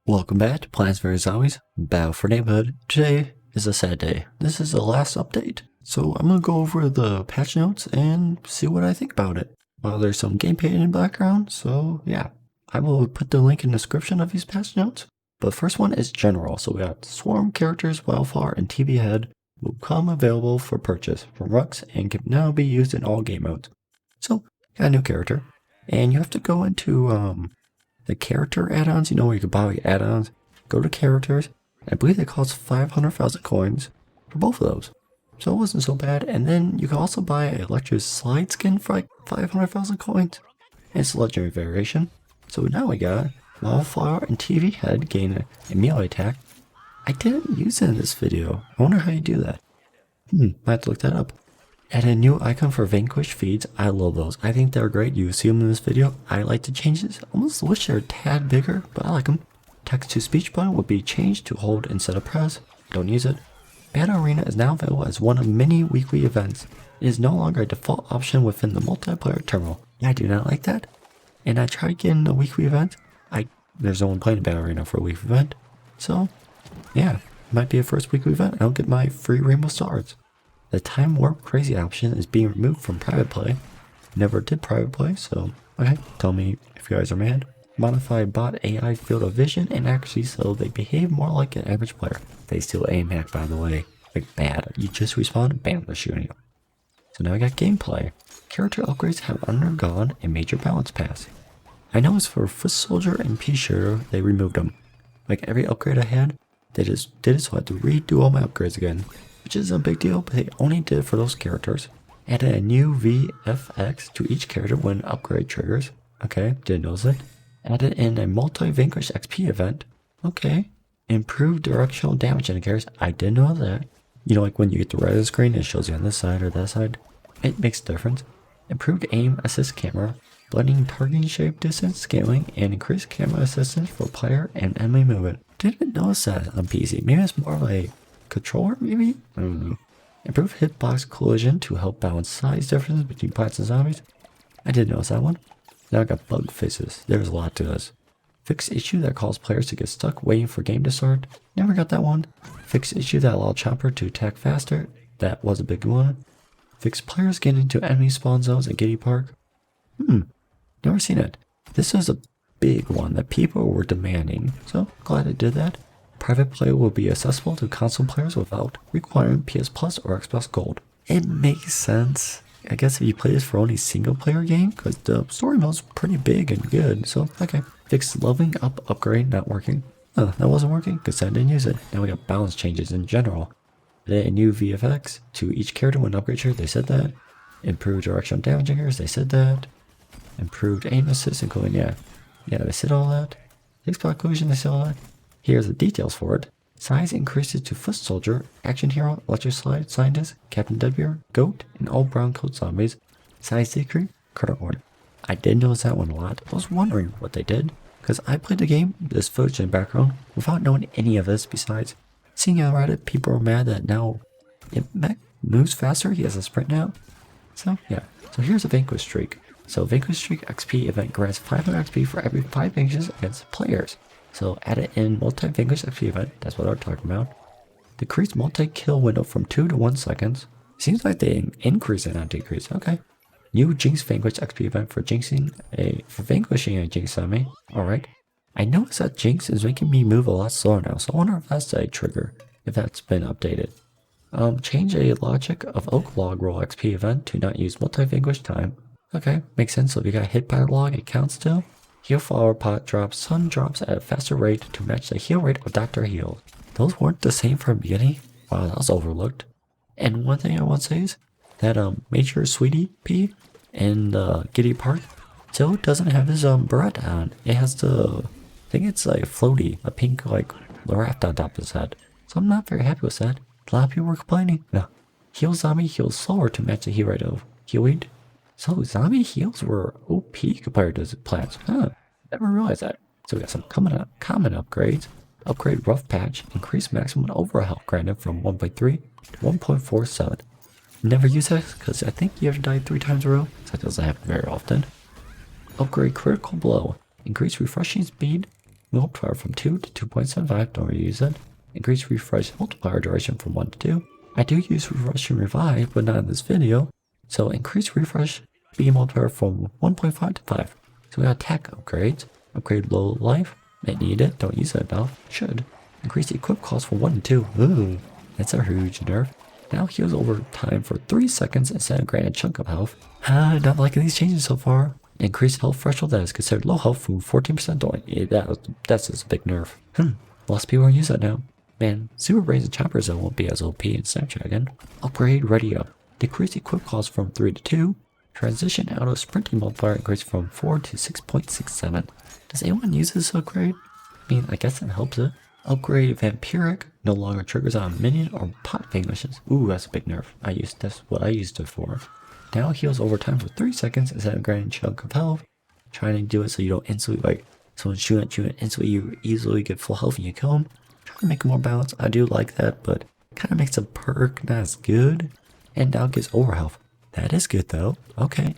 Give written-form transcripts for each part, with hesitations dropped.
Welcome back to Plants vs. Zombies, Battle for Neighborhood. Today is a sad day. This is the last update. So I'm going to go over the patch notes and see what I think about it. Well, there's some gameplay in the background, so yeah. I will put the link in the description of these patch notes. But first one is general. So we got Swarm characters, Wildfire, and TV Head will come available for purchase from Rux and can now be used in all game modes. So, got a new character. And you have to go into the character add-ons, where you can buy add-ons, go to characters. I believe they cost 500,000 coins for both of those. So it wasn't so bad. And then you can also buy a Electric Slide skin for like 500,000 coins. And it's a legendary variation. So now we got Wildfire and TV Head gain a melee attack. I didn't use it in this video. I wonder how you do that. Might have to look that up. Add a new icon for Vanquish feeds. I love those. I think they're great. You see them in this video. I like the changes. Almost wish they're a tad bigger, but I like them. Text to speech button will be changed to hold instead of press. Don't use it. Battle Arena is now available as one of many weekly events. It is no longer a default option within the multiplayer terminal. I do not like that. And I tried getting a weekly event. There's no one playing Battle Arena for a weekly event. So, yeah, it might be a first weekly event. I don't get my free rainbow stars. The time warp crazy option is being removed from private play. Never did private play, so okay, tell me if you guys are mad. Modify bot AI field of vision and accuracy so they behave more like an average player. They still aim hack, by the way. Like bad. You just respawn, bam, they're shooting you. So now we got gameplay. Character upgrades have undergone a major balance pass. I know it's for Foot Soldier and Pea Shooter, they removed them. Like every upgrade I had, they just did it so I had to redo all my upgrades again. Which is a big deal, but they only did it for those characters. Added a new VFX to each character when upgrade triggers. Okay, didn't notice it. Added in a multi-Vanquish XP event. Okay. Improved directional damage indicators. I didn't know that. Like when you get the right of the screen, it shows you on this side or that side. It makes a difference. Improved aim assist camera. Blending targeting shape distance scaling and increased camera assistance for player and enemy movement. Didn't notice that on PC. Maybe it's more of a controller, maybe? I don't know. Improve hitbox collision to help balance size differences between plants and zombies. I did notice that one. Now I got bug fixes. There's a lot to this. Fix issue that causes players to get stuck waiting for game to start. Never got that one. Fix issue that allowed Chopper to attack faster. That was a big one. Fix players getting into enemy spawn zones at Giddy Park. Never seen it. This is a big one that people were demanding, so glad I did that. Private play will be accessible to console players without requiring PS Plus or Xbox Gold. It makes sense. I guess if you play this for only single player game, because the story mode's pretty big and good, so okay. Fix leveling up upgrade not working. Oh, that wasn't working because I didn't use it. Now we got balance changes in general. Added a new VFX to each character when upgrade triggered, they said that. Improved directional damage indicators, they said that. Improved aim assist including, yeah, they said all that. Exploit collision, they said all that. Here's the details for it. Size increases to Foot Soldier, Action Hero, Electric Slide, Scientist, Captain Deadbeard, Goat, and all brown coat zombies. Size decrease, Current Order. I did notice that one a lot. I was wondering what they did, because I played the game, this footage in the background, without knowing any of this besides seeing on Reddit people are mad that now it moves faster, he has a sprint now. So yeah, so here's a Vanquish Streak. So Vanquish Streak XP event grants 500 XP for every 5 vanquishes against players. So add it in multi-Vanquish XP event, that's what I'm talking about. Decrease multi-kill window from 2 to 1 seconds. Seems like they increase and not decrease, okay. New Jinx Vanquish XP event for vanquishing a Jinx enemy, alright. I noticed that Jinx is making me move a lot slower now, so I wonder if that's a trigger, if that's been updated. Change a logic of Oak Log Roll XP event to not use multi-Vanquish time. Okay, makes sense, so if you got hit by a log, it counts still. Heal Flower Pot drops Sun drops at a faster rate to match the heal rate of Dr. Heal. Those weren't the same from the beginning? Wow, that was overlooked. And one thing I want to say is that Major Sweetie Pea in Giddy Park still doesn't have his beret on. It has the, I think it's like floaty, a pink like raft on top of his head. So I'm not very happy with that. A lot of people were complaining. No. Heal Zombie heals slower to match the heal rate of Healweed. So zombie heals were OP compared to plants. Huh, never realized that. So we got some common upgrades. Upgrade Rough Patch, increase maximum overall health granted from 1.3 to 1.47. Never use that because I think you have to die 3 times in a row. So that doesn't happen very often. Upgrade Critical Blow, increase refreshing speed multiplier from 2 to 2.75, don't really use it. Increase refresh multiplier duration from 1 to 2. I do use refresh and revive, but not in this video. So increase refresh speed multiplier from 1.5 to 5. So we got attack upgrades. Upgrade low life. May need it, don't use it enough. Should. Increase equip cost from 1 to 2. Ooh, that's a huge nerf. Now heals over time for 3 seconds instead of granted chunk of health. Not liking these changes so far. Increase health threshold that is considered low health from 14% to that's just a big nerf. Lots of people are using that now. Man, super brains and choppers won't be as OP in Snapdragon. Upgrade ready up. Decrease equip cost from 3 to 2. Transition out of sprinting multiplier increase from 4 to 6.67. Does anyone use this upgrade? I mean, I guess that helps it. Upgrade Vampiric no longer triggers on minion or pot vanquishes. Ooh, that's a big nerf. That's what I used it for. Now heals over time for 3 seconds instead of granting chunk of health. Trying to do it so you don't instantly, like, someone shoot at you and instantly you easily get full health and you kill them. Trying to make it more balanced. I do like that, but kind of makes a perk not as good. And now gives over health. That is good though. Okay.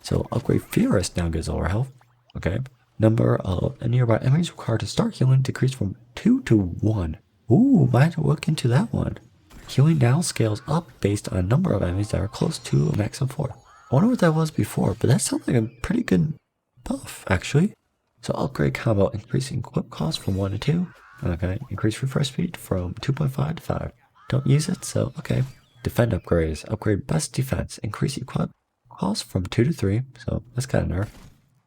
So upgrade Furious now gives over health. Okay. Number of nearby enemies required to start healing decreased from 2 to 1. Ooh, might look into that one. Healing now scales up based on number of enemies that are close to a max of 4. I wonder what that was before, but that sounds like a pretty good buff, actually. So upgrade combo, increasing equip cost from 1 to 2. Okay, increase refresh speed from 2.5 to 5. Don't use it, so okay. Defend upgrades, upgrade best defense, increase equip cost from 2 to 3, so that's kind of nerf.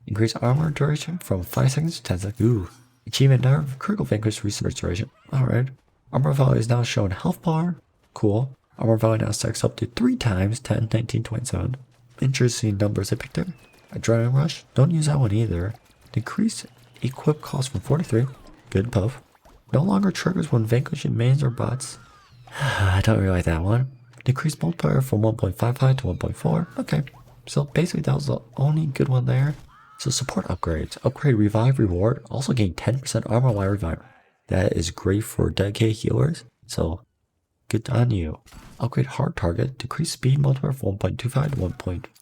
Increase armor duration from 5 seconds to 10 seconds. Ooh. Achievement nerf, critical vanquish research duration. Alright. Armor value is now shown health bar. Cool. Armor value now stacks up to 3 times 10, 19, 27. Interesting numbers I picked there. Adrenaline rush. Don't use that one either. Decrease equip cost from 43. Good buff. No longer triggers when vanquishing mains or bots. I don't really like that one. Decrease multiplier from 1.55 to 1.4. Okay. So basically that was the only good one there. So support upgrades. Upgrade revive reward. Also gain 10% armor while revive. That is great for dedicated healers. So good on you. Upgrade hard target. Decrease speed multiplier from 1.25 to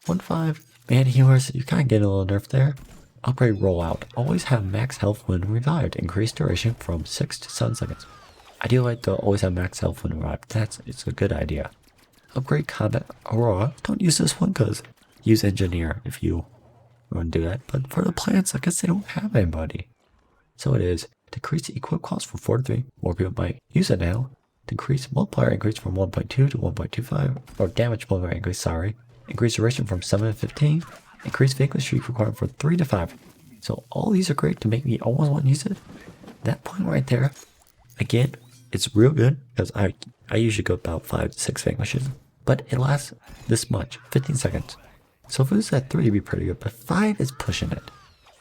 1.15. Man, healers, you're kind of getting a little nerf there. Upgrade rollout. Always have max health when revived. Increase duration from 6 to 7 seconds. I do like to always have max health when revived. It's a good idea. Upgrade combat aurora. Don't use this one because use engineer if you want to do that. But for the plants, I guess they don't have anybody. So it is. Decrease the equip cost from 4 to 3. More people might use it now. Decrease multiplier increase from 1.2 to 1.25. Or damage multiplier increase, sorry. Increase duration from 7 to 15. Increase Vanquish Streak required from 3 to 5. So all these are great to make me almost want to use it. That point right there, again, it's real good because I usually go about 5 to 6 Vanquishes. But it lasts this much, 15 seconds. So if it was at 3, it'd be pretty good, but 5 is pushing it.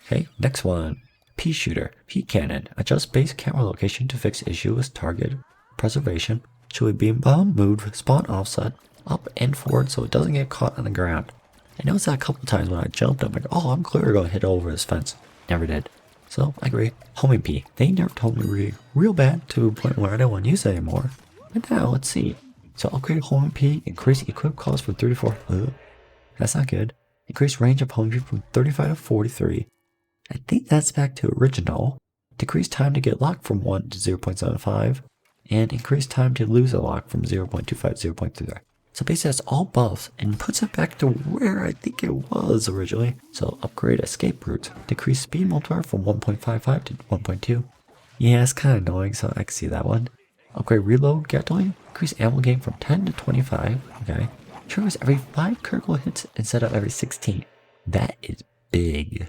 Okay, next one. Pea Shooter, Heat Cannon. Adjust base camera location to fix issue with target preservation. Chili Beam Bomb, move spawn offset, up and forward so it doesn't get caught on the ground. I noticed that a couple times when I jumped, I'm like, oh, I'm clearly going to hit over this fence. Never did. So, I agree. Homing Pea. They nerfed Homing Pea real bad to a point where I don't want to use it anymore. But now, let's see. So, upgrade Homing Pea, increase equip cost from 3 to 4. That's not good. Increase range of Homing Pea from 35 to 43. I think that's back to original. Decrease time to get locked from 1 to 0.75. And increase time to lose a lock from 0.25 to 0.33. So basically that's all buffs and puts it back to where I think it was originally. So upgrade escape route. Decrease speed multiplier from 1.55 to 1.2. Yeah, it's kind of annoying, so I can see that one. Upgrade reload Gatling. Increase ammo gain from 10 to 25. Okay. Triggers every 5 critical hits instead of every 16. That is big.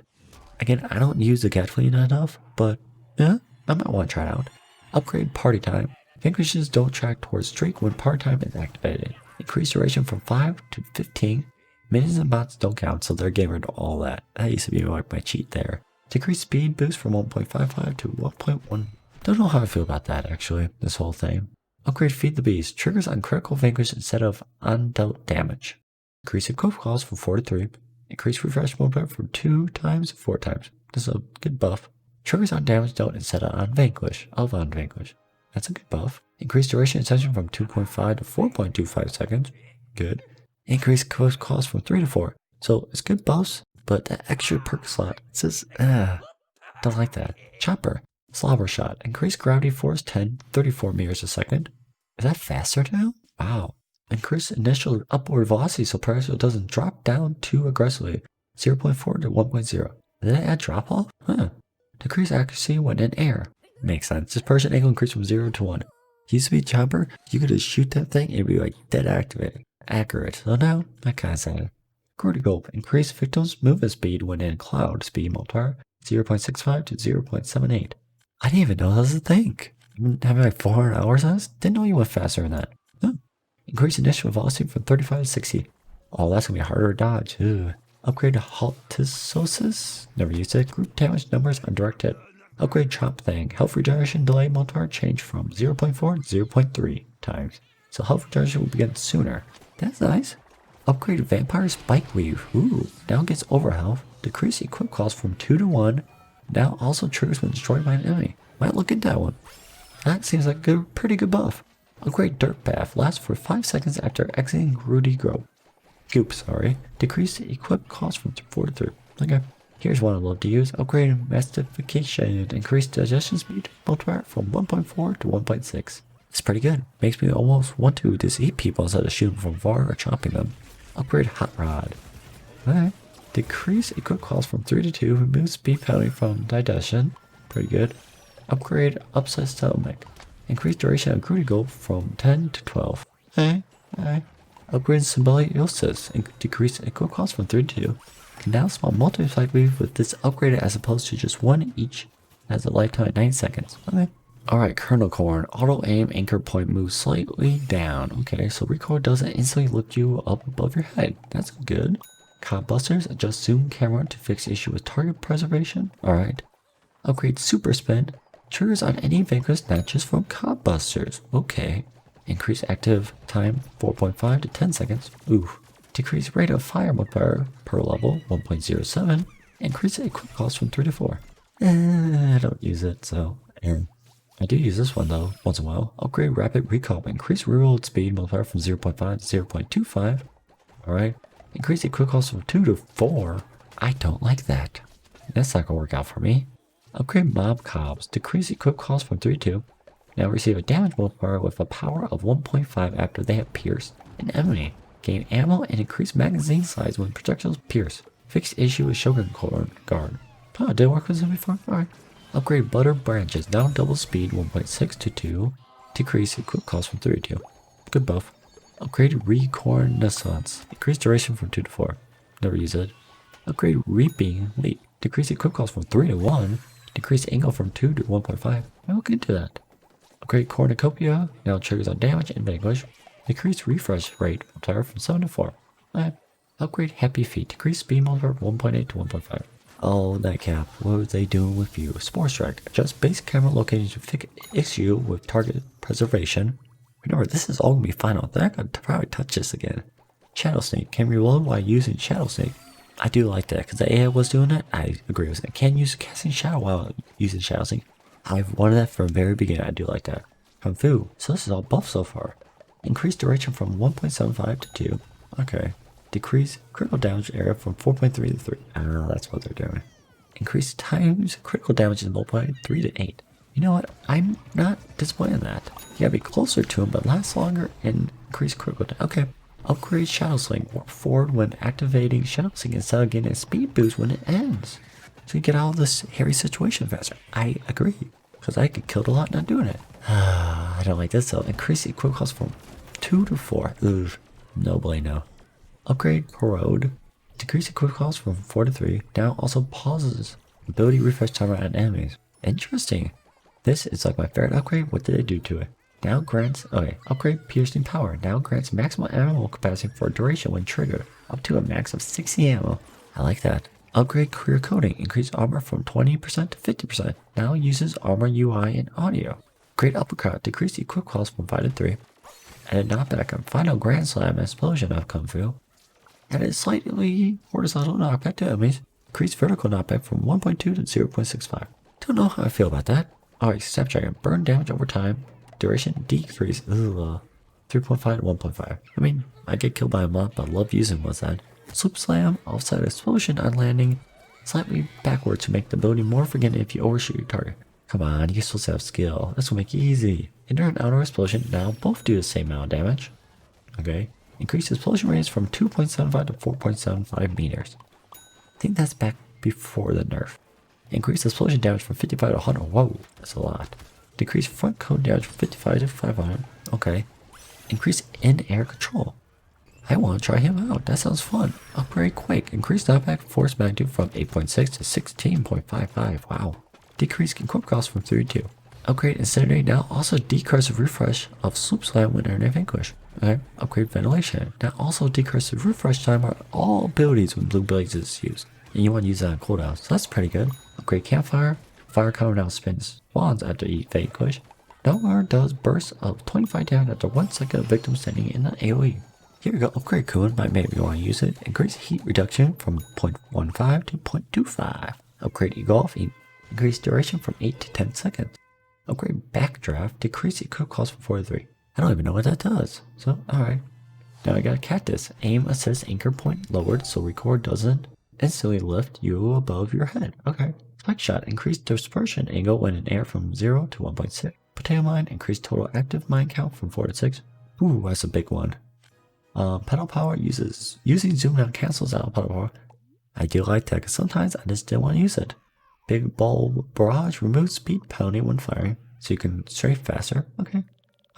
Again, I don't use the Gatling enough, but yeah, I might want to try it out. Upgrade party time. Vanquishes don't track towards streak when party time is activated. Increase duration from 5 to 15. Minions and bots don't count, so they're getting rid of all that. That used to be like my cheat there. Decrease speed boost from 1.55 to 1.1. Don't know how I feel about that actually, this whole thing. Upgrade Feed the Beast. Triggers on critical vanquish instead of undealt damage. Increase equip cost from 4 to 3. Increase refresh multiplier from 2 times to 4 times. This is a good buff. Triggers on damage dealt instead of on vanquish. That's a good buff. Increase duration extension from 2.5 to 4.25 seconds. Good. Increase cost from 3 to 4. So it's good buffs, but that extra perk slot, it says, don't like that. Chopper. Slobber Shot. Increase gravity force 10, 34 meters a second. Is that faster now? Wow. Increase initial upward velocity so pressure doesn't drop down too aggressively. 0.4 to 1.0. Did it add drop off? Huh. Decrease accuracy when in air. Makes sense. Dispersion angle increased from 0 to 1. Used to be chopper, you could just shoot that thing and it'd be like dead accurate. So now, that kind of sad. Critical. Increase victim's movement speed when in cloud speed multiplier 0.65 to 0.78. I didn't even know that was a thing. Having like 400 hours on this? Didn't know you went faster than that. Huh. Increase initial velocity from 35 to 60. Oh, that's gonna be harder to dodge. Ugh. Upgrade to Haltosis. Never used it. Group damage numbers undirected. Upgrade Chop Thing. Health regeneration delay multiplier change from 0.4 to 0.3 times. So health regeneration will begin sooner. That's nice. Upgrade Vampire Spike Weave. Ooh. Now gets over health. Decrease equip cost from 2 to 1. Now also triggers when destroyed by an enemy. Might look into that one. That seems like a pretty good buff. Upgrade Dirt Path. Lasts for 5 seconds after exiting Rudy Grove. Goop, sorry. Decrease the equip cost from 4 to 3. Okay. Here's one I'd love to use. Upgrade Mastification. Increase digestion speed multiplier from 1.4 to 1.6. It's pretty good. Makes me almost want to just eat people instead of shooting from far or chopping them. Upgrade Hot Rod. Alright. Decrease equip cost from 3 to 2. Remove speed penalty from digestion. Pretty good. Upgrade Upset Stomach. Increase duration of critical from 10 to 12. Alright. Upgrade Symbiosis. Decrease equip cost from 3 to 2. Can now spawn multiple Spike Weave with this upgraded as opposed to just one each. Has a lifetime of 9 seconds. Okay. Alright, Kernel Corn. Auto aim anchor point moves slightly down. Okay, so recoil doesn't instantly lift you up above your head. That's good. Cop Busters. Adjust zoom camera to fix issue with target preservation. Alright. Upgrade Super Spin. Triggers on any Vanquish snatches from Cop Busters. Okay. Increase active time 4.5 to 10 seconds. Oof. Decrease rate of fire multiplier per level 1.07. Increase equip cost from 3 to 4. I don't use it, so I do use this one though, once in a while. Upgrade Rapid Recall. Increase reload speed multiplier from 0.5 to 0.25. Alright. Increase equip cost from 2 to 4. I don't like that. That's not gonna work out for me. Upgrade Mob Cobs. Decrease equip cost from 3 to 2. Now receive a damage multiplier with a power of 1.5 after they have pierced an enemy. Gain ammo and increase magazine size when projectiles pierce. Fixed issue with Shogun Guard. Oh, did it work with them before? Alright. Upgrade Butter Branches. Now double speed 1.6 to 2. Decrease equip cost from 3 to 2. Good buff. Upgrade Reconnaissance. Increase duration from 2 to 4. Never use it. Upgrade Reaping Leap. Decrease equip cost from 3 to 1. Decrease angle from 2 to 1.5. I'll look into that. Upgrade Cornucopia. Now triggers on damage and Vanquish. Decrease refresh rate multiplier from 7 to 4. Upgrade Happy Feet. Decrease speed multiplier from 1.8 to 1.5. Oh, Nightcap, what were they doing with you? Spore Strike. Adjust base camera location to fix issue with target preservation. Remember, this is all going to be final. They're not going to probably touch this again. Shadow Sneak. Can reload while using Shadow Sneak. I do like that, because the AI was doing it. I agree with it. Can use casting Shadow while using Shadow Sneak. I've wanted that from the very beginning. I do like that. Kung Fu. So this is all buff so far. Increase duration from 1.75 to 2. Okay. Decrease critical damage area from 4.3 to 3. That's what they're doing. Increase times critical damage is multiplied 3 to 8. You know what? I'm not disappointed in that. You gotta be closer to him, but last longer and increase critical damage. Okay. Upgrade Shadow Sling. Warp forward when activating Shadow Sling instead of getting a speed boost when it ends. So you get out of this hairy situation faster. I agree. Because I get killed a lot not doing it. I don't like this though. Increase the equip cost from 2 to 4. Ugh. No bueno. Upgrade Corrode. Decrease equip cost from 4 to 3. Now also pauses ability refresh timer on enemies. Interesting. This is like my favorite upgrade. What did they do to it? Now grants, upgrade Piercing Power. Now grants maximum ammo capacity for a duration when triggered. Up to a max of 60 ammo. I like that. Upgrade Clear Coding. Increase armor from 20% to 50%. Now uses armor UI and audio. Great Uppercut. Decrease equip cost from 5 to 3. Added knockback on final Grand Slam explosion of Kung Fu. Added slightly horizontal knockback to enemies. Increase vertical knockback from 1.2 to 0.65. Don't know how I feel about that. Alright, Snapdragon. Burn damage over time. Duration decrease. 3.5 to 1.5. I mean, I get killed by a lot, but I love using what's that. Swoop Slam. Offside explosion on landing. Slightly backward to make the ability more forgiving if you overshoot your target. Come on, you're supposed to have skill. This will make it easy. Inner and outer explosion now both do the same amount of damage. Okay. Increase explosion range from 2.75 to 4.75 meters. I think that's back before the nerf. Increase explosion damage from 55 to 100. Whoa, that's a lot. Decrease front cone damage from 55 to 500. Okay. Increase in-air control. I want to try him out. That sounds fun. Upgrade Quake. Increase knockback force magnitude from 8.6 to 16.55. Wow. Decrease equip cost from 3 to 2. Upgrade Incinerate now also decreases refresh of Sloop Slam when earning Vanquish. Okay. Upgrade Ventilation. Now also decreases refresh time on all abilities when Blue Blaze is used. And you want to use that on cooldown, so that's pretty good. Upgrade Campfire. Fire counter now spins spawns after each Vanquish. Nowhere does bursts of 25 damage after 1 second of victim standing in the AoE. Here we go. Upgrade Kuhn might make me want to use it. Increase heat reduction from 0.15 to 0.25. Upgrade Egolf. Increase duration from 8 to 10 seconds. Upgrade Backdraft. Decrease equip cost from 4 to 3. I don't even know what that does. So, alright. Now I got Cactus. Aim assist anchor point lowered so record doesn't instantly lift you above your head. Okay. Spike Shot. Increase dispersion angle when in air from 0 to 1.6. Potato Mine. Increase total active mine count from 4 to 6. Ooh, that's a big one. Pedal Power using zoom now cancels out pedal power. I do like that because sometimes I just didn't want to use it. Big Ball Barrage removes speed penalty when firing, so you can strafe faster. Okay,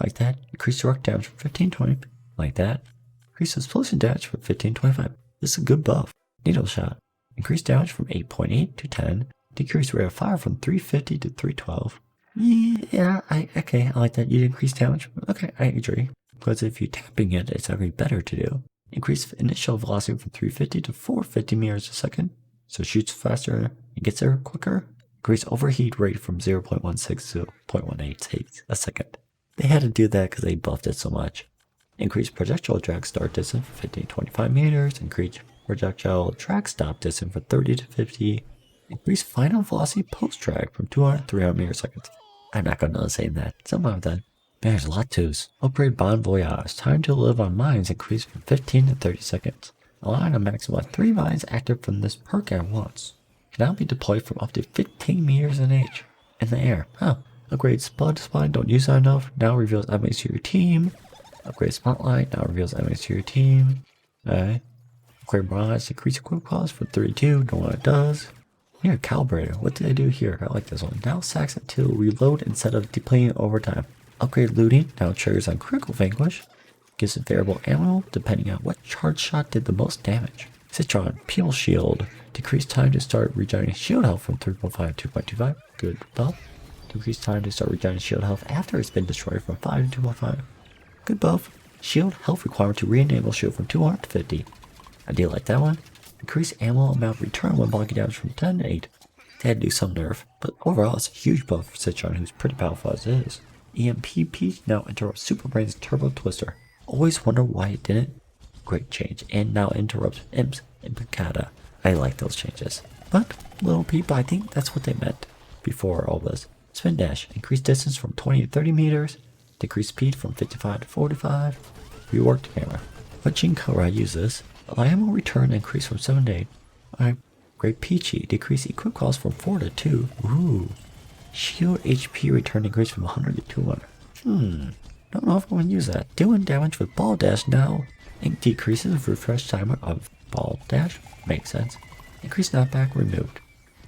like that. Increase direct damage from 15 to 20. Like that. Increase explosion damage from 15 to 25. This is a good buff. Needle Shot. Increase damage from 8.8 to 10. Decrease rate of fire from 350 to 312. Yeah, I like that. You increase damage. Okay, I agree. Because if you're tapping it, it's actually better to do. Increase initial velocity from 350 to 450 meters a second, so it shoots faster and gets there quicker. Increase overheat rate from 0.16 to 0.186 a second. They had to do that because they buffed it so much. Increase projectile drag start distance from 50 to 25 meters. Increase projectile drag stop distance from 30 to 50. Increase final velocity post drag from 200 to 300 meters seconds. I'm not going to say that. Some of them. There's a lot to. Upgrade Bon Voyage. Time to live on mines increased from 15 to 30 seconds. Allowing a maximum of 3 mines active from this perk at once. Can now be deployed from up to 15 meters in the air. Huh. Upgrade Spud Spine. Don't use that enough. Now reveals enemies to your team. Upgrade Spotlight. Now reveals enemies to your team. Okay. Upgrade Barrage. Increase equip cost from 32. Know what it does. Here, Calibrator. What did I do here? I like this one. Now sacks until reload instead of depleting over time. Upgrade Looting now triggers on critical Vanquish. Gives it variable ammo depending on what charge shot did the most damage. Citron Peel Shield. Decrease time to start regenerating shield health from 3.5 to 2.25. Good buff. Decrease time to start regenerating shield health after it's been destroyed from 5 to 2.5. Good buff. Shield health requirement to re-enable shield from 200 to 50. I do like that one. Increase ammo amount return when blocking damage from 10 to 8. They had to do some nerf, but overall it's a huge buff for Citron, who's pretty powerful as it is. EMP Peak now interrupts Super Brain's Turbo Twister. Always wonder why it didn't. Great change. And now interrupts Imp's Implicata. I like those changes. But, little people, I think that's what they meant before all this. Spin Dash. Increase distance from 20 to 30 meters. Decrease speed from 55 to 45. Reworked camera. What Jing color I use this? Ammo return increase from 7 to 8. Alright. Great Peachy. Decrease equip cost from 4 to 2. Ooh. Shield HP return increase from 100 to 200. Don't know if I'm going to use that. Doing damage with Ball Dash now. It decreases refresh timer of Ball Dash. Makes sense. Increase knockback removed.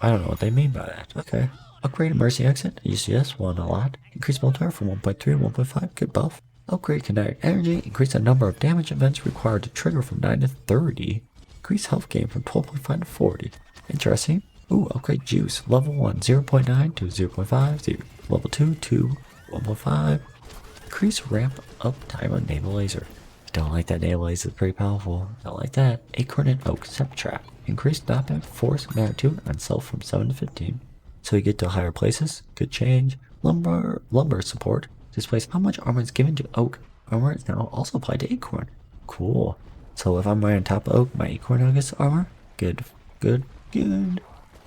I don't know what they mean by that. Okay. Upgrade Mercy Exit. UCS one a lot. Increase multiplier from 1.3 to 1.5. Good buff. Upgrade Kinetic Energy. Increase the number of damage events required to trigger from 9 to 30. Increase health gain from 12.5 to 40. Interesting. Ooh, upgrade Juice. Level 1, 0.9 to 0.5. Level 2 to 1.5. Increase ramp up time on Naval Laser. Don't like that Naval Laser, it's pretty powerful. Don't like that. Acorn and Oak Step Trap. Increase knockback force magnitude on self from 7 to 15. So you get to higher places. Good change. Lumber support. Displays how much armor is given to Oak. Armor is now also applied to Acorn. Cool. So if I'm right on top of Oak, my Acorn gets armor. Good.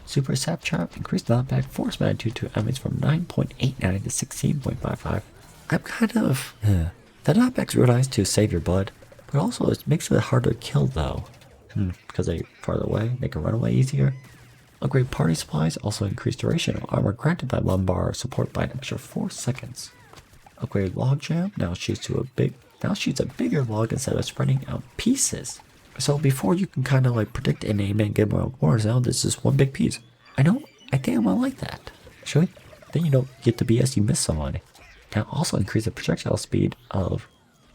Super Sap Trap. Increased knockback force magnitude to enemies from 9.89 to 16.55. I'm kind of... The knockback's really nice to save your blood, but also it makes it harder to kill though. Because they're farther away, they can run away easier. Upgrade party supplies, also increase duration of armor granted by lumbar support by an extra 4 seconds. Upgrade log jam, now shoots a bigger log instead of spreading out pieces. So before you can kind of like predict an aim and get more corners, now this is one big piece. I think I might like that. Actually, then you don't get the BS you miss somebody. Now also increase the projectile speed of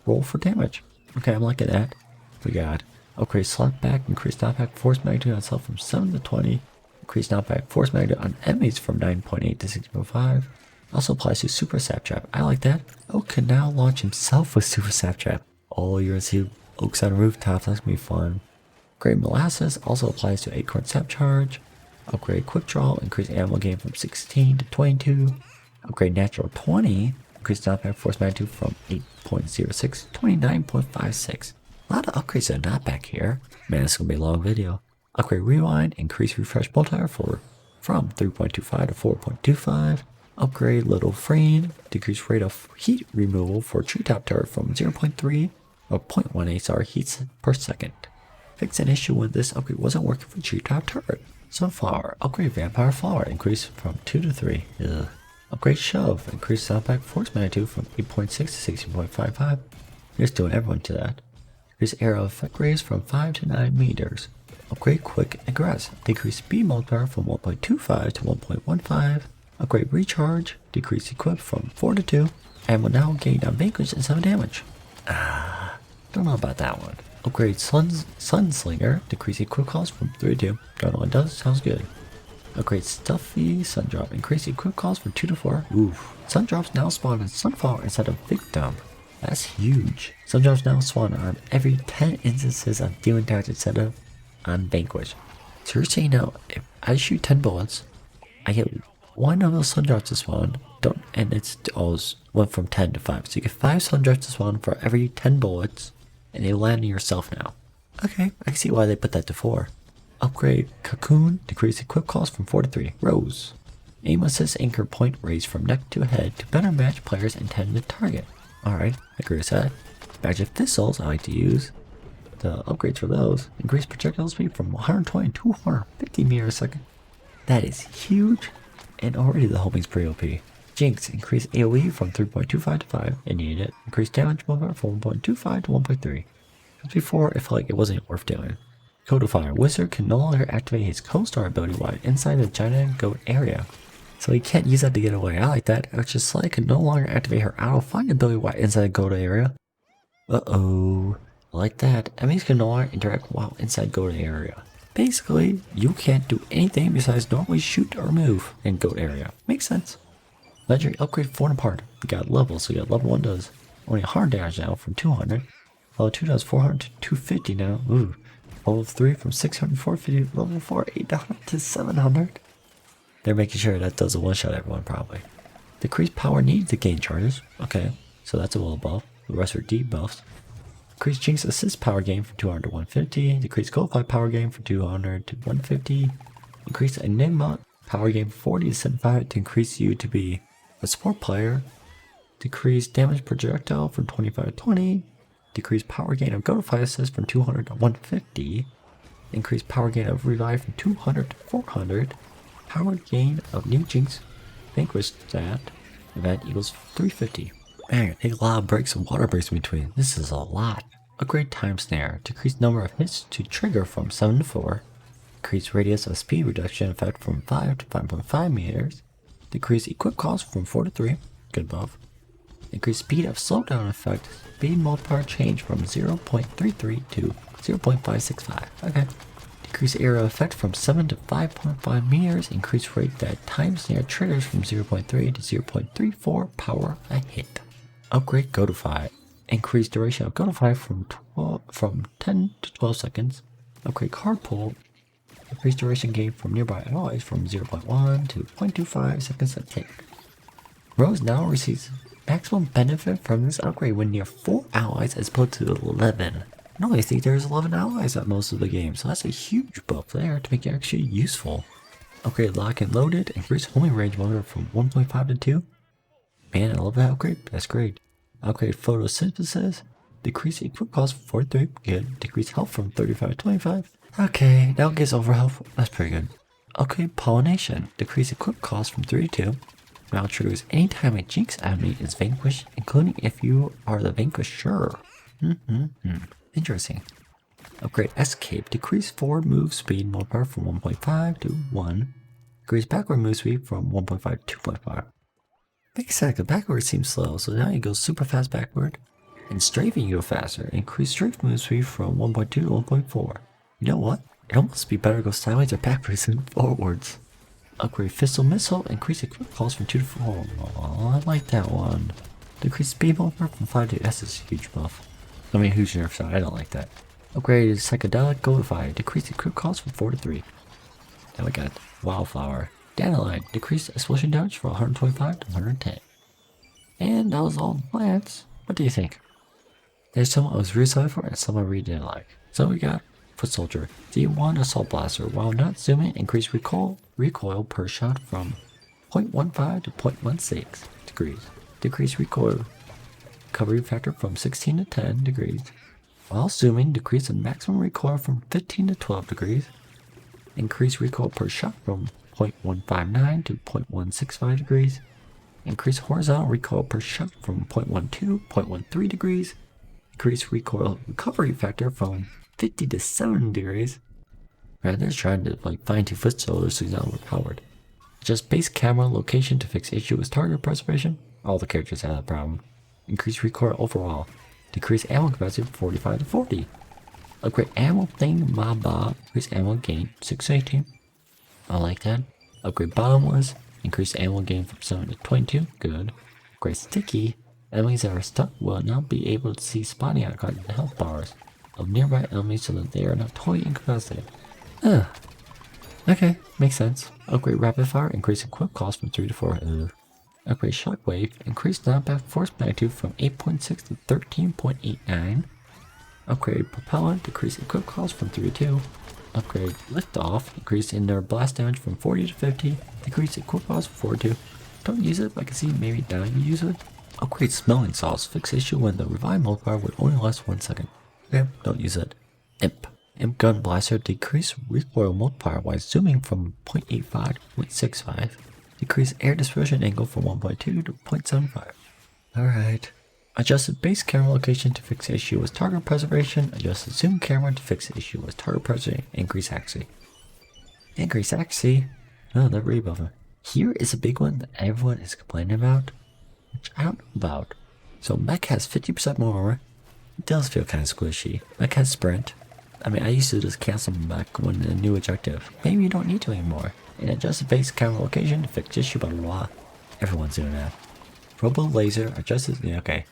roll for damage. Okay, I'm liking that. We got upgrade slap back, increase knockback force magnitude on self from 7 to 20. Increase knockback force magnitude on enemies from 9.8 to 6.5. Also applies to Super Sap Trap. I like that. Oak can now launch himself with Super Sap Trap. Oh, you're gonna see Oaks on rooftops. That's gonna be fun. Upgrade Molasses also applies to Acorn Sap Charge. Upgrade Quick Draw, increase ammo gain from 16 to 22. Upgrade Natural 20, increase knockback force magnitude from 8.06 to 29.56. A lot of upgrades to knockback here. Man, this is gonna be a long video. Upgrade Rewind, increase refresh multiplier from 3.25 to 4.25. Upgrade Little Frame, decrease rate of heat removal for treetop turret from 0.3 or 0.18 heats per second. Fix an issue when this upgrade wasn't working for treetop turret. So far, upgrade Vampire Flower, increase from 2 to 3. Ugh. Upgrade Shove, increase knockback force magnitude from 8.6 to 16.55. Just doing everyone to that. Increase arrow effect raise from 5 to 9 meters. Upgrade Quick Aggress, decrease speed multiplier from 1.25 to 1.15. Upgrade Recharge, decrease equip from 4 to 2, and will now gain on Vanquish and 7 damage. Don't know about that one. Upgrade Sunslinger, decrease equip cost from 3 to 2. Don't know what it does, sounds good. Upgrade Stuffy Sundrop, increase equip cost from 2 to 4. Oof. Sundrops now spawn in Sunflower instead of Victim. That's huge. Sundrops now spawn on every 10 instances of Demon Damage instead of on Vanquish. So you're saying now, if I shoot 10 bullets, I get one of those Sundrops to spawn, and it's always went from 10 to 5. So you get 5 Sundrops to spawn for every 10 bullets, and they land on yourself now. Okay, I can see why they put that to 4. Upgrade Cocoon, decrease equip cost from 4 to 3. Rose. Aim assist anchor point raised from neck to head to better match players' intended target. Alright, I agree with that. Magic Thistles, I like to use. The upgrades for those, increase projectile speed from 120 to 250 meters a second. That is huge, and already the homing's pretty OP. Jinx, increase AoE from 3.25 to 5, and need it. Increase damage multiplier from 1.25 to 1.3. As before, it felt like it wasn't worth doing. Codifier, Wizard can no longer activate his co-star ability while inside the giant goat area. So he can't use that to get away. I like that. Actually, Sly can no longer activate her auto-find ability while inside the goat area. Uh-oh. I like that. Enemies can no longer interact while inside goat area. Basically, you can't do anything besides normally shoot or move in goat area. Makes sense. Legendary upgrade falling apart. We got levels, so we got level 1 does only 100 damage now from 200. Level 2 does 400 to 250 now. Ooh. Level 3 from 600 to 450. Level 4, 800 to 700. They're making sure that does a one-shot everyone probably. Decrease power needed to gain charges. Okay, so that's a little buff. The rest are debuffs. Increase Jinx assist power gain from 200 to 150. Decrease Codify power gain from 200 to 150. Increase Enigma power gain from 40 to 75 to increase you to be a support player. Decrease damage projectile from 25 to 20. Decrease power gain of Codify assist from 200 to 150. Increase power gain of Revive from 200 to 400. Power gain of new Jinx Vanquish stat event equals 350. Man, take a lot of breaks and water breaks in between. This is a lot. Upgrade Time Snare. Decrease number of hits to trigger from 7 to 4. Increase radius of speed reduction effect from 5 to 5.5 meters. Decrease equip cost from 4 to 3. Good buff. Increase speed of slowdown effect. Speed multiplier change from 0.33 to 0.565. Okay. Decrease area effect from 7 to 5.5 meters. Increase rate that Time Snare triggers from 0.3 to 0.34 power a hit. Upgrade Codify. Increase duration of Codify from 10 to 12 seconds. Upgrade Card Pull. Increase duration gain from nearby allies from 0.1 to 0.25 seconds a tick. Rose now receives maximum benefit from this upgrade when near 4 allies as opposed to 11. No, I think there's 11 allies at most of the game, so that's a huge buff there to make it actually useful. Upgrade Lock and Loaded. Increase homing range motor from 1.5 to 2. Man, I love that upgrade. That's great. Upgrade Photosynthesis. Decrease equip cost from 43. Good. Decrease health from 35 to 25. Okay, now it gets over health. That's pretty good. Okay, pollination. Decrease equip cost from 3 to 2. Now triggers anytime a Jinx enemy is vanquished, including if you are the vanquisher. Interesting. Upgrade escape. Decrease forward move speed multiplier from 1.5 to 1. Decrease backward move speed from 1.5 to 2.5. Makes sense, the backward seems slow, so now you go super fast backward. And strafing you go faster. Increase strafe move speed from 1.2 to 1.4. You know what? It almost be better to go sideways or backwards than forwards. Upgrade Fissile Missile. Increase equip cost from 2 to 4. Oh, I like that one. Decrease speed multiplier from 5 to S is a huge buff. I mean, huge nerf, so I don't like that. Upgrade Psychedelic Goldify. Decrease equip cost from 4 to 3. Then we got Wildflower. Dandelion. Decrease explosion damage from 125 to 110. And that was all the plants. What do you think? There's some I was really sorry for and some I really didn't like. So we got Foot Soldier. D1 Assault Blaster. While not zooming, increase recoil per shot from 0.15 to 0.16 degrees. Decrease recoil recovery factor from 16 to 10 degrees. While zooming, decrease the maximum recoil from 15 to 12 degrees. Increase recoil per shot from 0.159 to 0.165 degrees. Increase horizontal recoil per shot from 0.12 to 0.13 degrees. Increase recoil recovery factor from 50 to 7 degrees. Right, they're trying to find 2 foot soldiers so he's not overpowered. Adjust base camera location to fix issue with target preservation. All the characters have that problem. Increase recoil overall. Decrease ammo capacity from 45 to 40. Upgrade ammo thing mob bob. Increase ammo gain 6 to 18. I like that. Upgrade bottomless. Increase ammo gain from 7 to 22. Good. Upgrade sticky. Enemies that are stuck will now be able to see spotting icons and health bars of nearby enemies so that they are not totally incapacitated. Okay, makes sense. Upgrade rapid fire. Increase equip cost from 3 to 4. Upgrade shockwave. Increase knockback force magnitude from 8.6 to 13.89. Upgrade propellant. Decrease equip cost from 3 to 2. Upgrade liftoff. Increase indoor blast damage from 40 to 50. Decrease equip cost from 4 to 2. Don't use it, but I can see maybe now you use it. Upgrade smelling salts. Fix issue when the revive multiplier would only last 1 second. Okay, don't use it. Imp gun blaster. Decrease recoil multiplier while zooming from 0.85 to 0.65. Decrease air dispersion angle from 1.2 to 0.75. Alright. Adjusted base camera location to fix issue with target preservation. Adjusted zoom camera to fix issue with target preservation. Increase accuracy. Increase accuracy? Oh, they're rebuffing. Here is a big one that everyone is complaining about, which I don't know about. So mech has 50% more armor. It does feel kind of squishy. Mech has sprint. I mean, I used to just cancel mech when a new objective. Maybe you don't need to anymore. And adjust the base camera location to fix issue, blah blah blah. Everyone's doing that. Robo laser adjusted. Yeah, okay.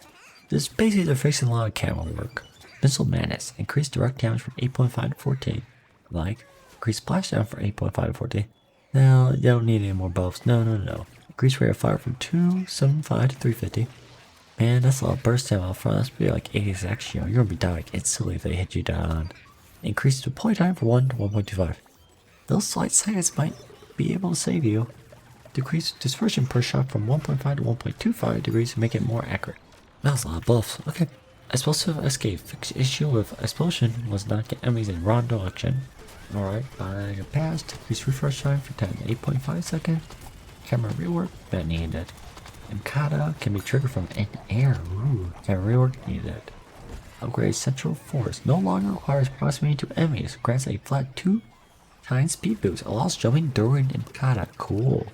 This basically they're fixing a lot of camera work. Missile madness. Increase direct damage from 8.5 to 14. Like increase splashdown from 8.5 to 14. No, you don't need any more buffs. No. Increase rate of fire from 275 to 350. Man, that's a lot of burst ammo up front. That's be like 86 shield. You're gonna be dying instantly if they hit you down. Increase deploy time from 1 to 1.25. Those slight seconds might be able to save you. Decrease dispersion per shot from 1.5 to 1.25 degrees to make it more accurate. That was a lot of buffs. Okay. Explosive escape. Fix issue with explosion was not get enemies in wrong direction. Alright, I passed. Decrease refresh time from 10 to 8.5 seconds. Camera rework, that needed. Imkata can be triggered from in air. Ooh, camera rework needed. Upgrade central force. No longer requires proximity to enemies. Grants a flat 2 times speed boost. Allows jumping during Imkata. Cool.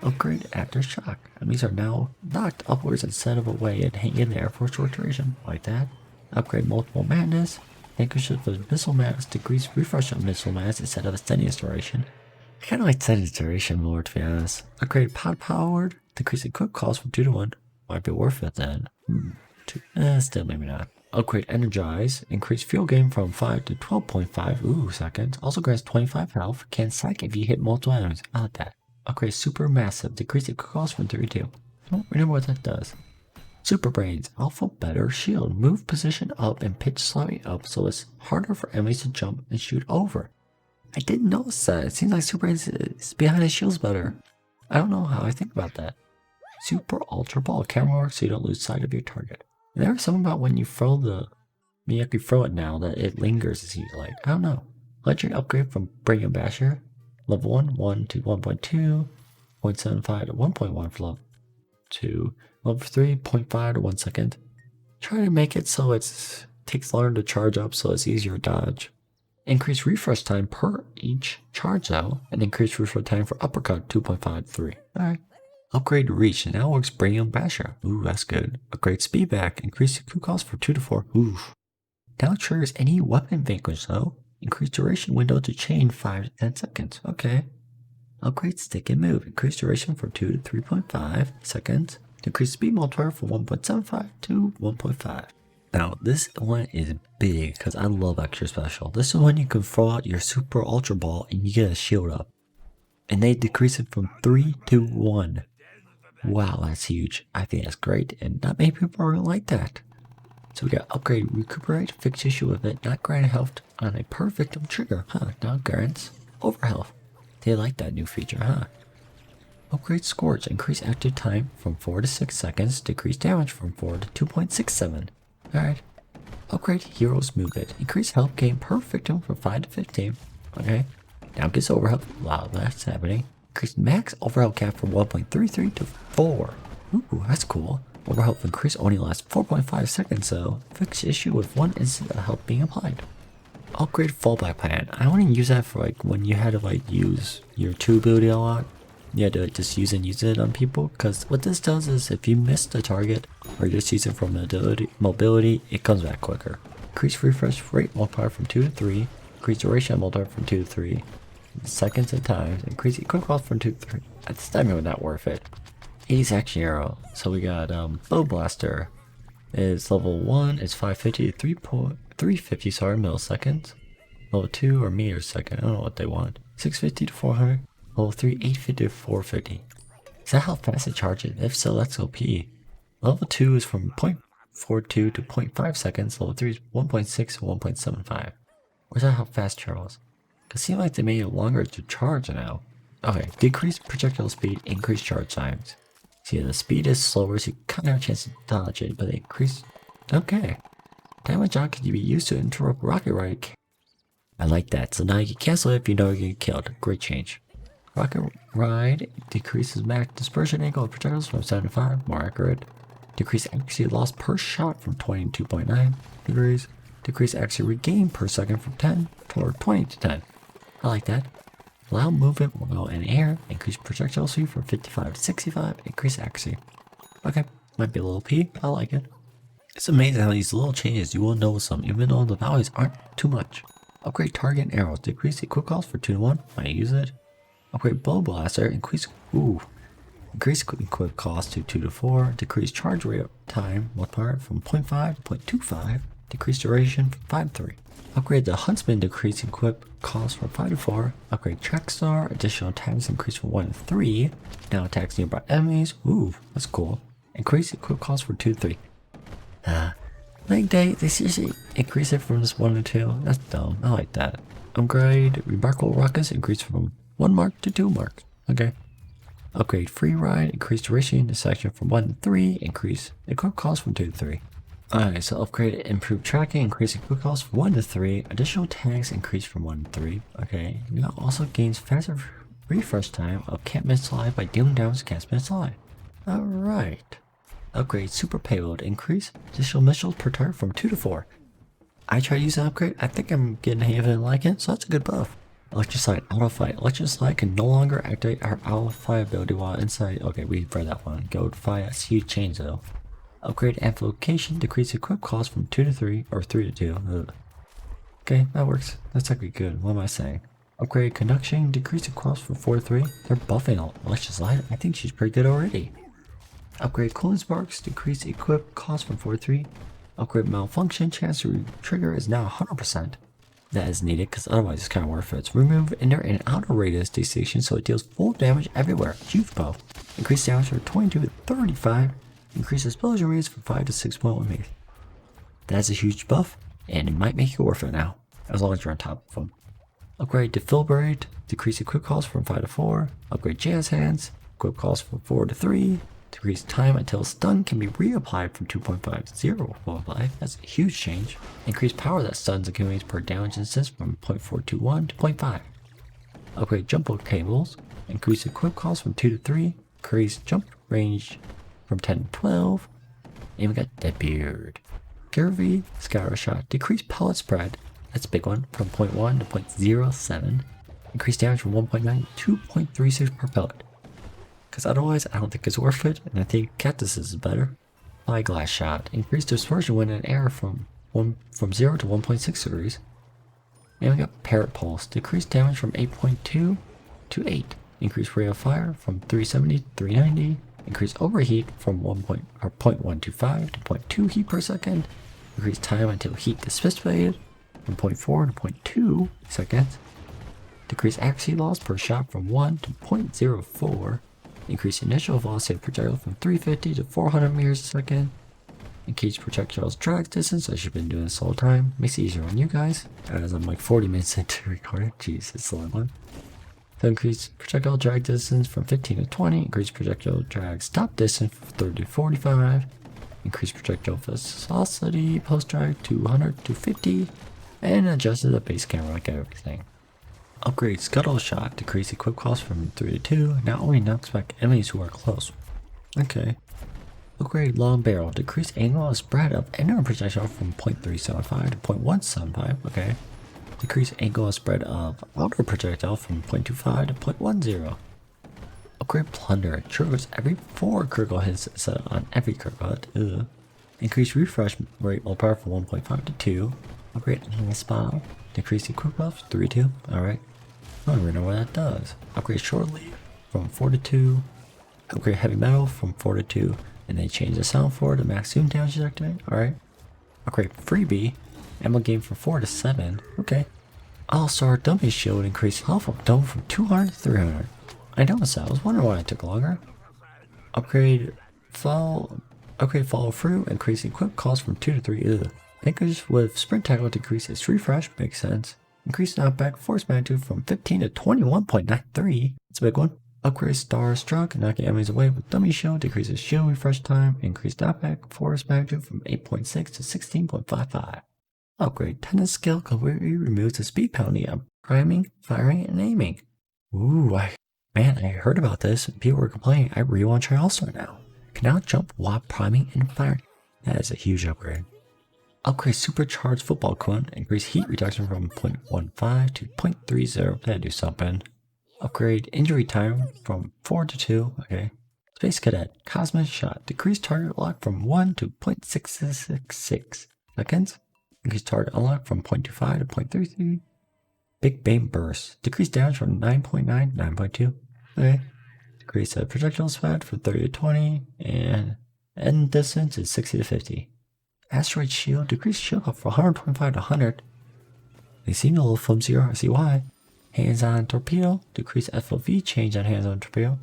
Upgrade aftershock. Enemies are now knocked upwards instead of away and hang in there for a short duration. Like that. Upgrade multiple madness. Vanquish with missile mass. Decrease refresh of missile mass instead of extending its duration. I kind of like extending its duration more, to be honest. Upgrade pod powered. Decrease equip cost from 2 to 1. Might be worth it then. Still maybe not. Upgrade energize. Increase fuel gain from 5 to 12.5 seconds. Also grants 25 health. Can psych if you hit multiple enemies. I like that. Upgrade super massive. Decrease equip cost from 3 to 2. I don't remember what that does. Super brains. Alpha better shield. Move position up and pitch slightly up so it's harder for enemies to jump and shoot over. I didn't notice that. It seems like super brains is behind his shields better. I don't know how I think about that. Super ultra ball. Camera work so you don't lose sight of your target. And there was something about when you throw you throw it now that it lingers as you like. I don't know. Legend upgrade from Brigham Basher. Level 1 to 1.2, 0.75 to 1.1 for level 2, level 3, 0.5 to 1 second. Try to make it so it takes longer to charge up so it's easier to dodge. Increase refresh time per each charge though, and increase refresh time for uppercut 2.5 to 3. Alright. Upgrade reach, now works Brainium Basher. Ooh, that's good. Upgrade speed back, increase the Q cost for 2 to 4. Ooh. Now triggers any weapon Vanquish though. Increase duration window to chain 5 to 10 seconds. Okay. Upgrade stick and move, increase duration from 2 to 3.5 seconds. Increase speed multiplier from 1.75 to 1.5. Now this one is big because I love extra special. This is when you can throw out your super ultra ball and you get a shield up. And they decrease it from 3 to 1. Wow, that's huge. I think that's great, and not many people are gonna like that. So we got upgrade recuperate, fix issue with it, not grant health on a per victim trigger. Now grants over health. They like that new feature, Upgrade scorch, increase active time from 4 to 6 seconds, decrease damage from 4 to 2.67. Alright. Upgrade heroes movement, increase health gain per victim from 5 to 15. Okay. Now gets overhealth. Wow, that's happening. Increase max overhealth cap from 1.33 to 4. Ooh, that's cool. Overhealth increase only lasts 4.5 seconds, so fix issue with 1 instant of health being applied. Upgrade fallback plan. I want to use that for like when you had to use your 2 ability a lot. You had to just use it on people, because what this does is if you miss the target or just use it for mobility, it comes back quicker. Increase refresh rate multiplier from 2 to 3. Increase duration multiplier from 2 to 3. Seconds and times. Increase equip cost from 2 to 3. At this time it was not worth it. 80's action arrow. So we got Bow Blaster. Is level 1 is 550 to 350 milliseconds. Level 2 or meters second. I don't know what they want. 650 to 400. Level 3 850 to 450. Is that how fast it charges? If so, that's OP. Level 2 is from 0.42 to 0.5 seconds. Level 3 is 1.6 to 1.75. Or is that how fast it travels? It seems like they made it longer to charge now. Okay, decrease projectile speed, increase charge times. See, the speed is slower, so you kind of have a chance to dodge it, but they increase. Okay. Damage on can be used to interrupt rocket ride. I like that, so now you can cancel it if you know you're getting killed. Great change. Rocket ride decreases max dispersion angle of projectiles from 7 to 5, more accurate. Decrease accuracy loss per shot from 20 to 2.9 degrees. Decrease accuracy regain per second from 10 to 20 to 10. I like that. Allow movement while in air. Increase projectile speed from 55 to 65. Increase accuracy. Okay, might be a little P. I like it. It's amazing how these little changes you will notice them even though the values aren't too much. Upgrade target and arrows. Decrease equip cost for 2 to 1. Might use it. Upgrade Bow Blaster. Increase equip cost to 2 to 4. Decrease charge rate time multiplier from 0.5 to 0.25. Decrease duration from 5 to 3. Upgrade the Huntsman, decrease equip cost from 5 to 4. Upgrade Track Star, additional attacks increase from 1 to 3. Now attacks nearby enemies. Ooh, that's cool. Increase equip cost from 2 to 3. Like they seriously increase it from just 1 to 2. That's dumb. I like that. Upgrade Remarkable Rockets, increase from 1 mark to 2 marks. Okay. Upgrade Free Ride, increase duration in the section from 1 to 3. Increase equip cost from 2 to 3. Alright, so upgrade improved tracking, increase equip cost from 1 to 3. Additional tags increase from 1 to 3. Okay. Now also gains faster refresh time of Can't Miss Slide by dealing damage to Can't Miss Slide. Alright. Upgrade super payload, increase additional missiles per target from 2 to 4. I tried to use that upgrade. I think I'm getting a hand and like it, so that's a good buff. Electroslide auto fight. Electroslide can no longer activate our auto fight ability while inside. Okay, we've read that one. Go to fight. That's a huge change though. Upgrade amplification, decrease equip cost from 2 to 3 or 3 to 2. Ugh. Okay, that works. That's actually good. What am I saying? Upgrade conduction, decrease equip cost from 4 to 3. They're buffing Electroslide. I think she's pretty good already. Upgrade cooling sparks, decrease equip cost from 4 to 3. Upgrade malfunction, chance to trigger is now 100%. That is needed because otherwise it's kind of worth it. Remove inner and outer radius distinction so it deals full damage everywhere. Huge buff. Increase damage from 22 to 35. Increase explosion rates from 5 to 6.1 meters. That's a huge buff, and it might make you worth it now, as long as you're on top of them. Upgrade Defibrillate, decrease equip cost from 5 to 4. Upgrade Jazz Hands, equip cost from 4 to 3. Decrease time until stun can be reapplied from 2.5 to 0.5. That's a huge change. Increase power that stuns accumulates per damage instance from 0.421 to 0.5. Upgrade jump cables. Increase equip cost from 2 to 3. Increase jump range from 10 to 12. And we got Deadbeard. Curvy Scour Shot. Decrease pellet spread. That's a big one. From 0.1 to 0.07. Increase damage from 1.9 to 2.36 per pellet. Because otherwise, I don't think it's worth it. And I think Cactus's is better. Spyglass Shot. Increase dispersion when in air from 0 to 1.6 degrees. And we got Parrot Pulse. Decrease damage from 8.2 to 8. Increase rate of fire from 370 to 390. Increase overheat from 0.125 to 0.2 heat per second. Increase time until heat dissipated from 0.4 to 0.2 seconds. Decrease accuracy loss per shot from 1 to 0.04. Increase initial velocity of projectile from 350 to 400 meters a second. Increase projectile's drag distance, as you've been doing this whole time. Makes it easier on you guys, as I'm like 40 minutes into recording. Jeez, it's a long one. So increase projectile drag distance from 15 to 20. Increase projectile drag stop distance from 30 to 45. Increase projectile velocity post drag to 100 to 50. And adjusted the base camera like everything. Upgrade Scuttle Shot. Decrease equip cost from 3 to 2. Now only knocks back enemies who are close. Okay. Upgrade Long Barrel. Decrease angle of spread of inner projectile from 0.375 to 0.175. Okay. Decrease angle of spread of outer projectile from 0.25 to 0.10. Upgrade Plunder. Triggers every 4 critical hits instead of on every critical hit. Ugh. Increase refresh rate multiplier from 1.5 to 2. Upgrade Endless Spell. Decrease equip buff 3 to 2. Alright. I don't even know what that does. Upgrade Short Leap from 4 to 2. Upgrade Heavy Metal from 4 to 2. And they change the sound for the max zoom damage activate. Alright. Upgrade Freebie. Ammo game from 4 to 7. Okay. All-Star Dummy Shield. Increase health of Dome from 200 to 300. I noticed that. I was wondering why it took longer. Upgrade Follow Through. Increase equip cost from 2 to 3. Ugh. Anchors with Sprint Tackle decrease its refresh. Makes sense. Increase knockback force magnitude from 15 to 21.93. That's a big one. Upgrade Star Struck. Knocking enemies away with Dummy Shield. Decreases shield refresh time. Increase knockback force magnitude from 8.6 to 16.55. Upgrade Tennis Skill. Completely removes the speed penalty of priming, firing, and aiming. Ooh, I heard about this. People were complaining. I really want to try All-Star now. Can now jump while priming and firing. That is a huge upgrade. Upgrade Supercharged Football Cone. Increase heat reduction from 0.15 to 0.30. That'd do something. Upgrade Injury Time from 4 to 2. Okay. Space Cadet. Cosmic Shot. Decrease target lock from 1 to 0.666 seconds. Increase target unlock from 0.25 to 0.33. Big Bang Burst. Decrease damage from 9.9 to 9.2. Okay. Decrease the projectile speed from 30 to 20. And end distance is 60 to 50. Asteroid Shield. Decrease shield health from 125 to 100. They seem a little flimsy, I see why. Hands-on Torpedo. Decrease FOV change on hands-on torpedo.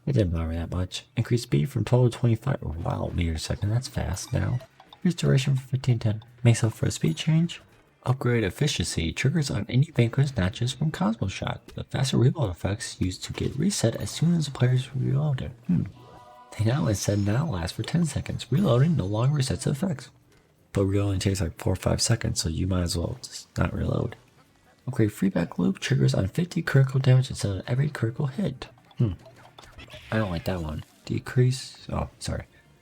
It didn't bother me that much. Increase speed from 12 to 25. Wow, meters a second. That's fast now. Increase duration from 15 to 10. Makes up for a speed change. Upgrade Efficiency. Triggers on any Vanquish not just from Cosmo Shot. The faster reload effects used to get reset as soon as the players reloaded. They now instead now last for 10 seconds. Reloading no longer resets the effects. But reloading takes like 4 or 5 seconds, so you might as well just not reload. Upgrade Feedback Loop. Triggers on 50 critical damage instead of every critical hit. I don't like that one.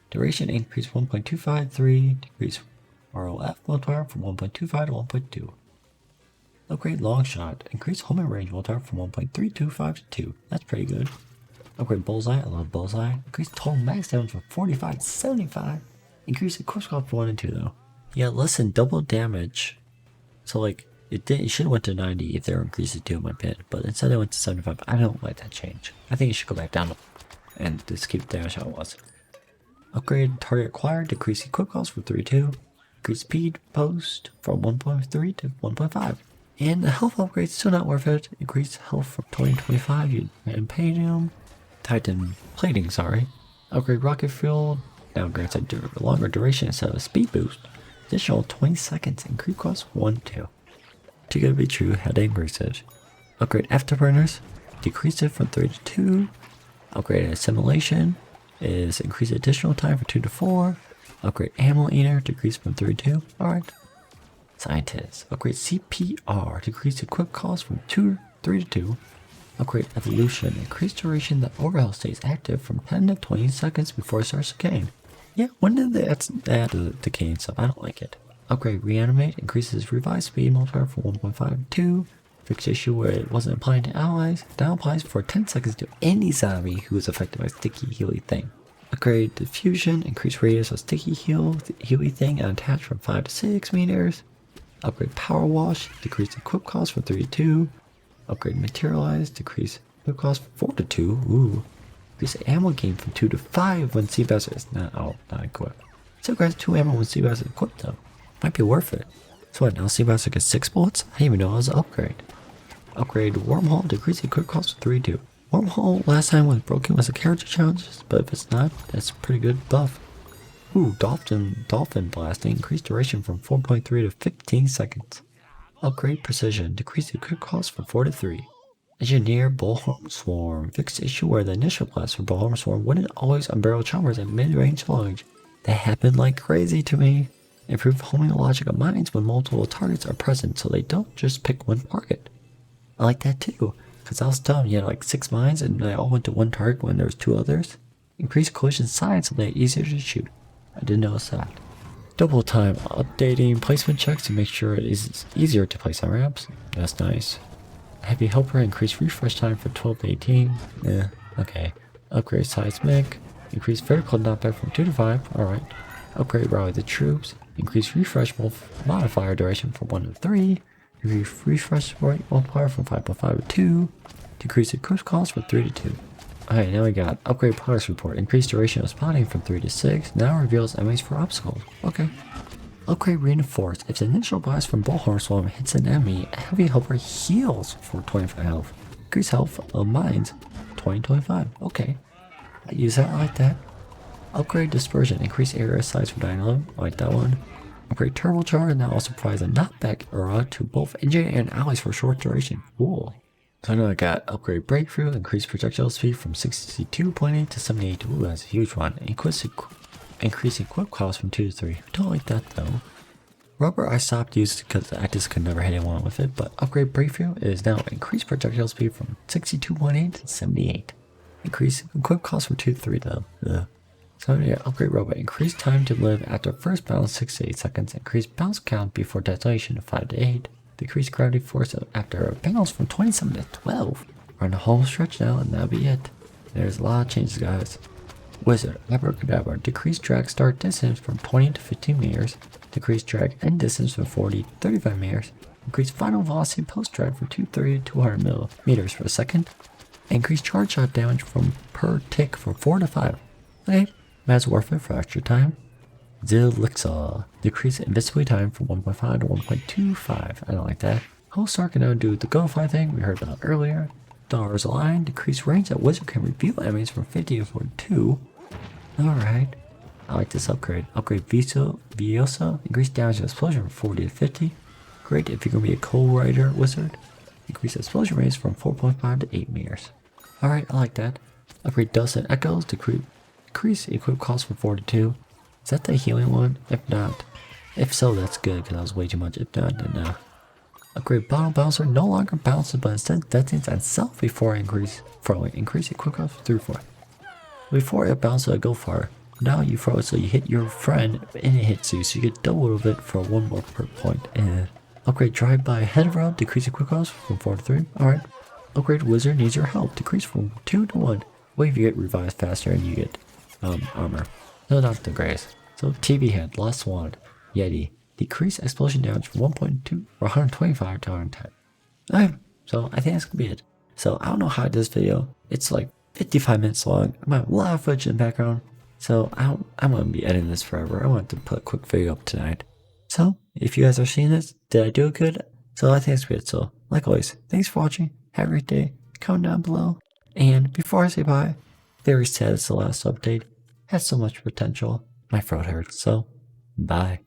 Duration increase 1.253. Decrease ROF multiplier from 1.25 to 1.2. Upgrade Long Shot. Increase homing range multiplier from 1.325 to 2. That's pretty good. Upgrade Bullseye. I love Bullseye. Increase total max damage from 45 to 75. Increase the course cost from 1 and 2 though. Yeah, less than double damage. So like, it should have went to 90 if they were increased to 2 in my opinion. But instead it went to 75. I don't like that change. I think it should go back down and just keep the damage how it was. Upgrade Target Acquired. Decrease equip cost from 3 to 2. Increase speed post from 1.3 to 1.5. And the health upgrade still not worth it. Increase health from 20 to 25. Titan Plating, sorry. Upgrade Rocket Fuel. Now grants a longer duration instead of a speed boost. Additional 20 seconds. Increase cost 1 to 2. Too good to be true, had to increase it. Upgrade Afterburners. Decrease it from 3 to 2. Upgrade Assimilation is increase additional time from 2 to 4. Upgrade Ammo Eater. Decrease from 3 to 2. Alright. Scientists. Upgrade CPR. Decrease equip cost from 2 3 to 2. Upgrade Evolution. Increase duration that overhaul stays active from 10 to 20 seconds before it starts decaying. Yeah, when did they add the decaying stuff? I don't like it. Upgrade Reanimate. Increases revive speed multiplier from 1.5 to 2. Fix issue where it wasn't applying to allies. Down applies for 10 seconds to any zombie who is affected by sticky healy thing. Upgrade Diffusion. Increase radius of sticky healy thing and attach from 5 to 6 meters. Upgrade Power Wash. Decrease equip cost from 3 to 2. Upgrade Materialize. Decrease equip cost from 4 to 2. Ooh. Increase ammo gain from 2 to 5 when Seabass is not equipped. Still grants 2 ammo when Seabass is equipped though. Might be worth it. So what, now Seabass gets 6 bullets? I didn't even know it was an upgrade. Upgrade Wormhole. Decrease equip cost from 3 to 2. Wormhole last time was broken was a character challenge, but if it's not, that's a pretty good buff. Ooh, Dolphin Blasting. Increased duration from 4.3 to 15 seconds. Upgrade Precision. Decrease the equip cost from 4 to 3. Engineer Bullhorn Swarm. Fixed issue where the initial blast for Bullhorn Swarm wouldn't always unbarrel choppers at mid-range lunge. That happened like crazy to me. Improve homing the logic of mines when multiple targets are present so they don't just pick one target. I like that too, because I was dumb. You had like 6 mines and they all went to one target when there was 2 others. Increase collision size so they're easier to shoot. I didn't notice that. Double time updating placement checks to make sure it is easier to place on ramps. That's nice. Heavy helper. Increase refresh time from 12 to 18. Okay. Upgrade seismic. Increase vertical knockback from 2 to 5. Alright. Upgrade rally the troops. Increase refresh modifier duration from 1 to 3. Increase refresh rate multiplier from 5.5 to 2. Decrease equip cost from 3 to 2. Alright, now we got upgrade progress report. Increase duration of spotting from 3 to 6. Now reveals enemies for obstacles. Okay. Upgrade reinforce. If the initial blast from Bullhorn Swarm hits an enemy, a heavy helper heals for 25 health. Increase health of mines 20-25. Okay. I use that. I like that. Upgrade dispersion. Increase area size for 9/11. I like that one. Upgrade turbocharge. Now also provides a knockback aura to both engine and allies for short duration. Cool. So now I got upgrade breakthrough. Increase projectile speed from 62.8 to 78. Ooh, that's a huge one. Increase equip cost from 2 to 3. I don't like that though. Rubber I stopped using because I just could never hit anyone with it, but upgrade breakthrough is now increased projectile speed from 62.8 to 78. Increase equip cost from 2 to 3 though. Ugh. So yeah, upgrade robot. Increase time to live after first bounce 6 to 8 seconds. Increase bounce count before detonation to 5 to 8. Decrease gravity force after a bounce from 27 to 12. We're on the home stretch now and that'll be it. There's a lot of changes guys. Wizard. Abracadabra. Decrease drag start distance from 20 to 15 meters. Decrease drag end distance from 40 to 35 meters. Increase final velocity post drag from 230 to 200 millimeters per second. Increase charge shot damage from per tick from 4 to 5. Okay. That's worth it for extra time. Zilixaw. Decrease invisibility time from 1.5 to 1.25. I don't like that. Host Star can now do the go fly thing we heard about earlier. Stars align. Decrease range that wizard can reveal enemies from 50 to 42. Alright. I like this upgrade. Upgrade Viosa. Increase damage to explosion from 40 to 50. Great if you're going to be a cold rider wizard. Increase explosion range from 4.5 to 8 meters. Alright, I like that. Upgrade Dust and Echoes. Decrease equip cost from 4 to 2. Is that the healing one? If not, if so, that's good because that was way too much. If not, then no. Upgrade Bottle Bouncer. No longer bounces, but instead detonates on itself before increase throwing. Increase equip cost from 3 to 4. Before it bounces, go far. Now you throw it so you hit your friend and it hits you, so you get double of it for 1 more per point. Upgrade Drive By Head Round. Decrease equip cost from 4 to 3. Alright. Upgrade Wizard Needs Your Help. Decrease from 2 to 1. Wave you get revived faster and you get armor. No, not the greatest. So TV Head, Last Wand, Yeti. Decrease explosion damage from 1.2 or 125 to 110. Alright, so I think that's gonna be it. So I don't know how I did this video. It's like 55 minutes long. I have a lot of footage in the background. So I'm gonna be editing this forever. I want to put a quick video up tonight. So if you guys are seeing this, did I do it good? So I think that's good. So like always, thanks for watching. Have a great day. Comment down below. And before I say bye, very sad it's the last update. Had so much potential. My throat hurts, so bye.